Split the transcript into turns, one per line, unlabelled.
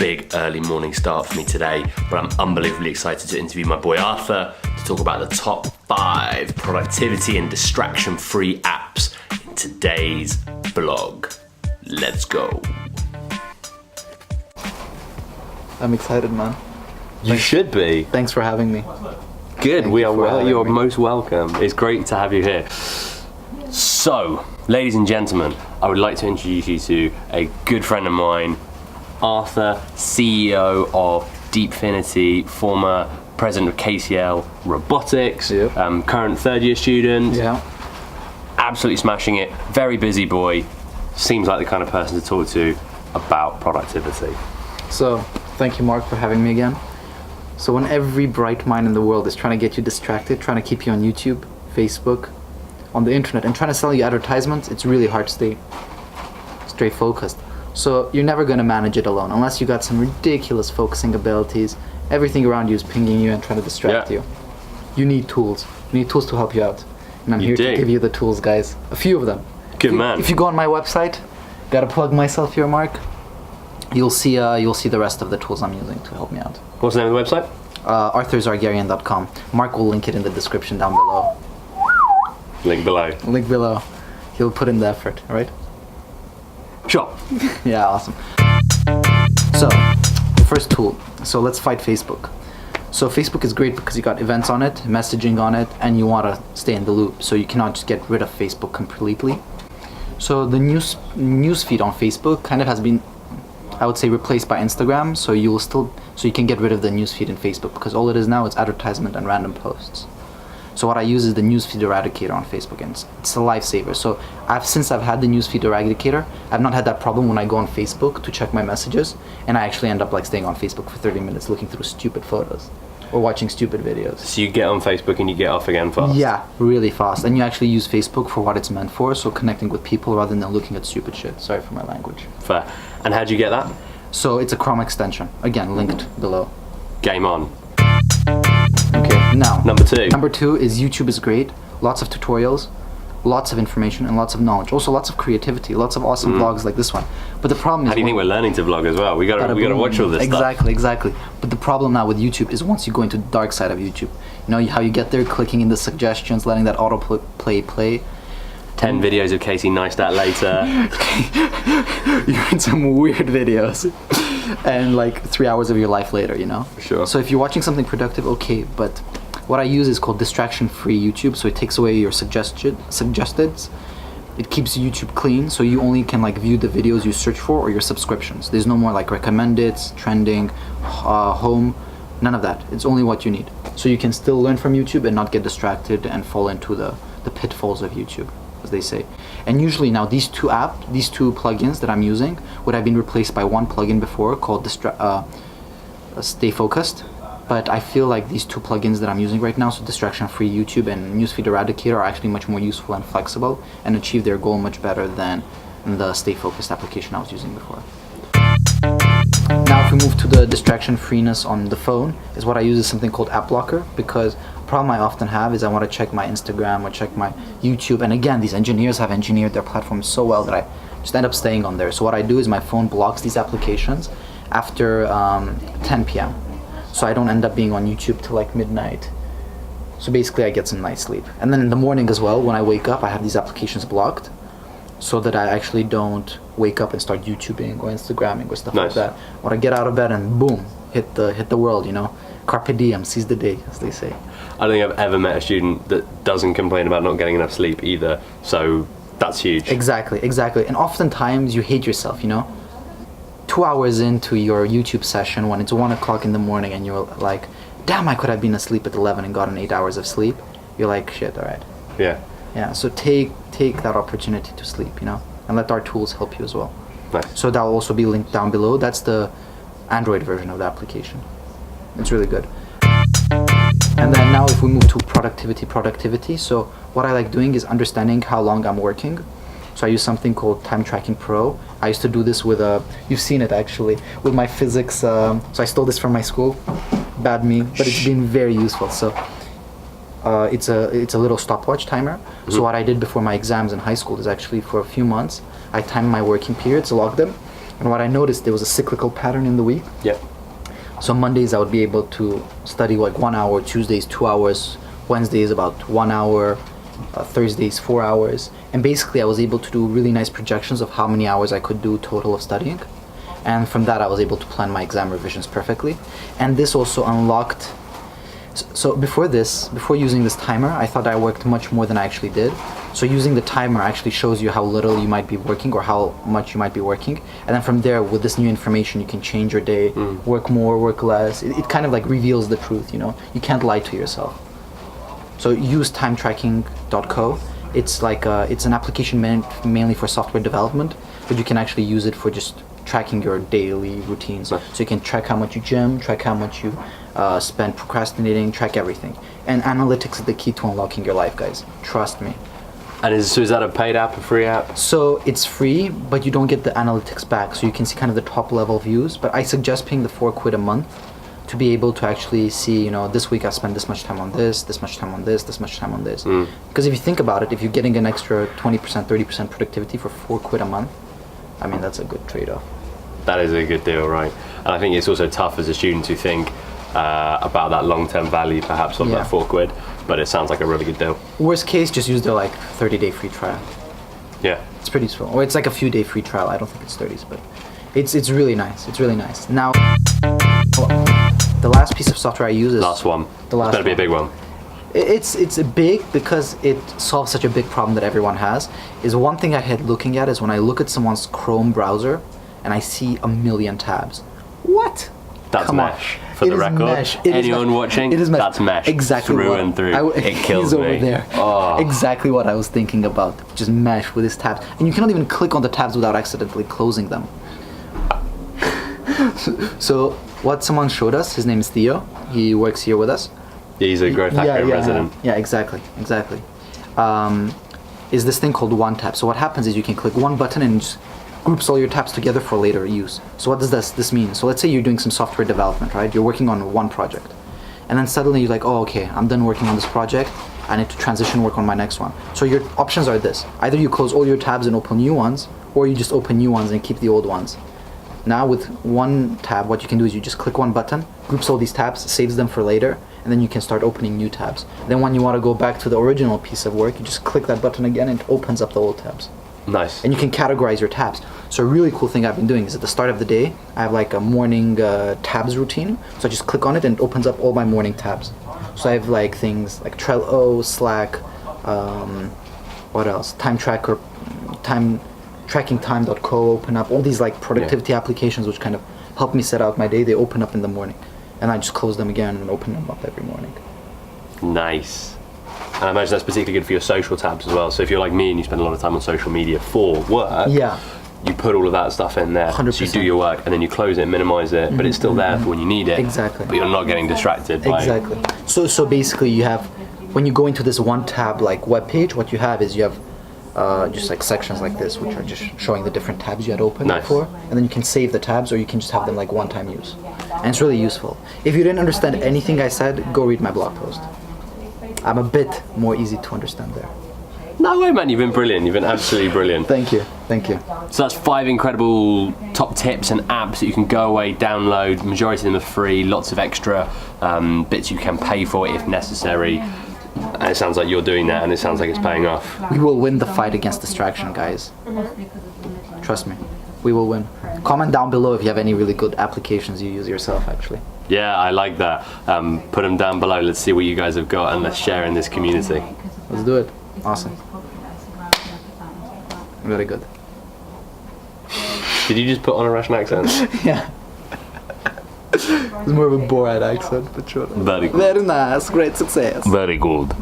big early morning start for me today, but I'm unbelievably excited to interview my boy Arthur to talk about the top 5 productivity and distraction-free apps in today's blog. Let's go.
I'm excited, man.
You should be.
Thanks for having me.
Good, we are well. You're most welcome. It's great to have you here. So, ladies and gentlemen, I would like to introduce you to a good friend of mine, Arthur, CEO of Deepfinity, former president of KCL Robotics, current third-year student.
Yeah.
Absolutely smashing it. Very busy boy. Seems like the kind of person to talk to about productivity.
So, thank you, Mark, for having me again. So when every bright mind in the world is trying to get you distracted, trying to keep you on YouTube, Facebook, on the internet, and trying to sell you advertisements, it's really hard to stay focused. So you're never going to manage it alone unless you got some ridiculous focusing abilities. Everything around you is pinging you and trying to distract you. You need tools. You need tools to help you out. And I'm here to give you the tools, guys. A few of them.
Good man.
If you go on my website, gotta plug myself here, Mark, you'll see the rest of the tools I'm using to help me out.
What's the name of the website?
arthurzargarian.com. Mark will link it in the description down below.
Link below.
Link below. He'll put in the effort, right?
Sure.
Yeah, awesome. So, the first tool. So let's fight Facebook. So Facebook is great because you got events on it, messaging on it, and you want to stay in the loop. So you cannot just get rid of Facebook completely. So the news feed on Facebook kind of has been, I would say, replaced by Instagram. So you can get rid of the news feed in Facebook because all it is now is advertisement and random posts. So what I use is the newsfeed eradicator on Facebook, and it's a lifesaver. So since I've had the newsfeed eradicator, I've not had that problem when I go on Facebook to check my messages, and I actually end up staying on Facebook for 30 minutes looking through stupid photos or watching stupid videos.
So you get on Facebook and you get off again fast?
Yeah, really fast. And you actually use Facebook for what it's meant for, so connecting with people rather than looking at stupid shit. Sorry for my language.
Fair. And how'd you get that?
So it's a Chrome extension. Again, linked below.
Game on.
Okay, now.
Number 2.
Number 2 is YouTube is great. Lots of tutorials, lots of information, and lots of knowledge. Also lots of creativity, lots of awesome vlogs like this one. But the problem is...
How do you think we're learning to vlog as well? We gotta watch all this stuff.
Exactly. But the problem now with YouTube is once you go into the dark side of YouTube, you know how you get there, clicking in the suggestions, letting that autoplay.
10 videos of Casey Neistat later.
You're in some weird videos. And 3 hours of your life later, you know?
Sure.
So if you're watching something productive, okay, but what I use is called distraction-free YouTube, so it takes away your suggested. It keeps YouTube clean, so you only can view the videos you search for or your subscriptions. There's no more recommended, trending, home, none of that. It's only what you need. So you can still learn from YouTube and not get distracted and fall into the pitfalls of YouTube, as they say. And usually now these two plugins that I'm using would have been replaced by one plugin before called Stay Focused. But I feel like these two plugins that I'm using right now, so Distraction-Free YouTube and Newsfeed Eradicator, are actually much more useful and flexible and achieve their goal much better than the Stay Focused application I was using before. Now if we move to the distraction freeness on the phone, is what I use is something called App Blocker, because the problem I often have is I want to check my Instagram or check my YouTube, and again, these engineers have engineered their platform so well that I just end up staying on there. So what I do is my phone blocks these applications after 10 p.m. So I don't end up being on YouTube till midnight. So basically I get some nice sleep. And then in the morning as well, when I wake up, I have these applications blocked so that I actually don't wake up and start YouTubing or Instagramming or stuff like that. When I get out of bed and boom, hit the world, you know. Carpe diem, seize the day, as they say.
I don't think I've ever met a student that doesn't complain about not getting enough sleep either. So that's huge.
Exactly. And oftentimes you hate yourself, you know. 2 hours into your YouTube session when it's 1 o'clock in the morning and you're like, damn, I could have been asleep at 11 and gotten 8 hours of sleep. You're like, shit, all right. Yeah, so take that opportunity to sleep, you know, and let our tools help you as well.
Nice.
So that will also be linked down below. That's the Android version of the application. It's really good. And then now if we move to productivity, so what I like doing is understanding how long I'm working. So I use something called Time Tracking Pro. I used to do this with you've seen it actually, with my physics. So I stole this from my school. Bad me, but it's been very useful. So it's a little stopwatch timer. Mm-hmm. So what I did before my exams in high school is actually for a few months, I timed my working periods, logged them, And what I noticed, there was a cyclical pattern in the week.
Yeah.
So Mondays I would be able to study like 1 hour, Tuesdays 2 hours, Wednesdays about 1 hour, Thursdays 4 hours. And basically I was able to do really nice projections of how many hours I could do total of studying. And from that I was able to plan my exam revisions perfectly. And this also unlocked, so before using this timer, I thought I worked much more than I actually did. So using the timer actually shows you how little you might be working or how much you might be working. And then from there, with this new information, you can change your day, work more, work less. It kind of like reveals the truth, you know? You can't lie to yourself. So use timetracking.co. It's like it's an application mainly for software development, but you can actually use it for just tracking your daily routines. So you can track how much you gym, track how much you spend procrastinating, track everything. And analytics is the key to unlocking your life, guys. Trust me.
And is that a paid app, a free app?
So it's free, but you don't get the analytics back. So you can see kind of the top level views. But I suggest paying the £4 a month to be able to actually see, you know, this week I spent this much time on this much time on this much time on this. Because if you think about it, if you're getting an extra 20%, 30% productivity for £4 a month, I mean, that's a good trade-off.
That is a good deal, right? And I think it's also tough as a student to think about that long-term value perhaps of that £4, but it sounds like a really good deal.
Worst case, just use the like 30-day free trial.
Yeah.
It's pretty useful. Or it's like a few day free trial. I don't think it's 30s, but it's really nice. It's really nice. Now, the last piece of software I use is...
Last one.
The last
Better be a big one.
It's a big because it solves such a big problem that everyone has. Is one thing I had looking at is when I look at someone's Chrome browser and I see a million tabs. What?
That's
Come
mesh.
on.
For
It
the
is
record,
mesh. It is
anyone
mesh.
watching,
It is mesh.
that's mesh.
Exactly
through
what
and through. It kills
he's
me.
over there.
Oh.
Exactly what I was thinking about. Just mesh with his tabs, and you cannot even click on the tabs without accidentally closing them. So what someone showed us, his name is Theo. He works here with us.
Yeah, he's a growth hacker resident.
Yeah, exactly. Is this thing called one tab. So what happens is you can click one button and just groups all your tabs together for later use. So what does this mean? So let's say you're doing some software development, right? You're working on one project. And then suddenly you're like, oh, okay, I'm done working on this project. I need to transition work on my next one. So your options are this. Either you close all your tabs and open new ones, or you just open new ones and keep the old ones. Now with one tab, what you can do is you just click one button, groups all these tabs, saves them for later, and then you can start opening new tabs. Then when you want to go back to the original piece of work, you just click that button again and it opens up the old tabs.
Nice.
And you can categorize your tabs. So a really cool thing I've been doing is at the start of the day, I have like a morning tabs routine. So I just click on it and it opens up all my morning tabs. So I have like things like Trello, Slack, what else? Time tracker, trackingtime.co open up. All these like productivity applications which kind of help me set out my day. They open up in the morning. And I just close them again and open them up every morning.
Nice. And I imagine that's particularly good for your social tabs as well. So if you're like me and you spend a lot of time on social media for work, you put all of that stuff in there.
100%.
So you do your work and then you close it, minimize it, but it's still there for when you need it.
Exactly.
But you're not getting distracted by
Exactly. So basically you have, when you go into this one tab like web page, what you have is you have just like sections like this, which are just showing the different tabs you had opened before, and then you can save the tabs or you can just have them like one-time use. And it's really useful. If you didn't understand anything I said, go read my blog post. I'm a bit more easy to understand there.
No way, man, you've been brilliant. You've been absolutely brilliant.
Thank you.
So that's 5 incredible top tips and apps that you can go away, download. Majority of them are free, lots of extra bits you can pay for if necessary. And it sounds like you're doing that and it sounds like it's paying off.
We will win the fight against distraction, guys. Trust me, we will win. Comment down below if you have any really good applications you use yourself, actually.
Yeah, I like that. Put them down below. Let's see what you guys have got and let's share in this community.
Let's do it. Awesome. Very good.
Did you just put on a Russian accent?
Yeah. It's more of a Borat accent, but sure.
Very good.
Very nice. Great success.
Very good.